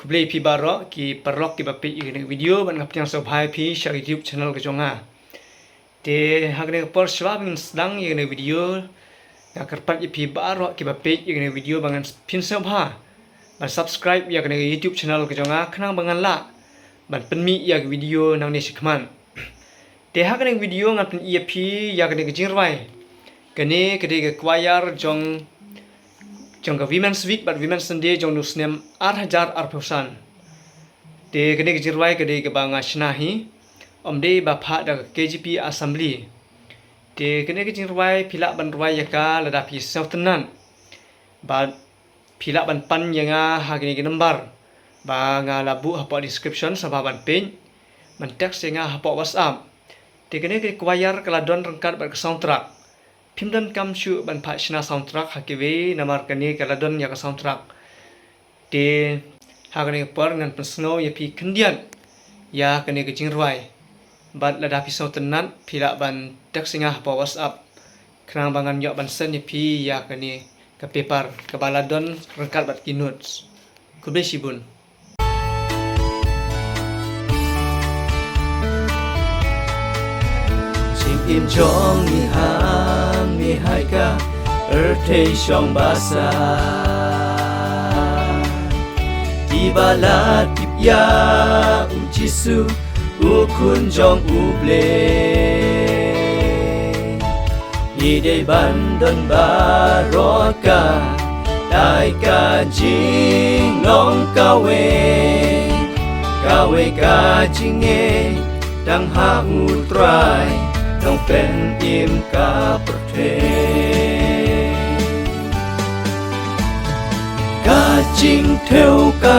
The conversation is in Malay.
Kublai pi barok ki perlok ki bapi ini video ban ngap yang sobhai pi share YouTube channel ke jonga. Te hagne por swab min sedang ini video ya kerpat pi barok ki bapi ini video bangan pin sobha. Ban subscribe ya kene YouTube channel ke jonga kenang bangan la. Ban penmi ya video nang ni sikman. Te hagne video ngap pi ya kene ke jingrai. Kene kede ke choir jong ke Women's Week but Women's Day jong nusnem 8,000 de kene ke jirwai kede ke banga shnahi omde bapha da KGP Assembly de kene ke jirwai phila ban rwai yaka lada pi sautenan ba phila ban pan yanga ha kene ke number ba nga labu hapa description sabah ban pin man text yanga hapa WhatsApp de kene ke choir kaladon rengkat ba ke soundtrack Pimdan kamshu ban pachna soundtrack hakiwe namar kani kaladon ya ka soundtrack de hagane par ngan persno ya pi kendian ya kani ke jingruai bat lada pi sautenan pila ban teksinga pa WhatsApp kenang bangan yo ban sen ya pi ya kani ke paper ke baladon rengkat bat ki notes kube sibun im chong ni ham ni hai ka thei shong basa di bala tip ya uchisu ukun jong uble ni de bandon baroka dai ka jing nong kawe ka jinge dang ha utrai Nong pen im ka perthe Ka ching theo ka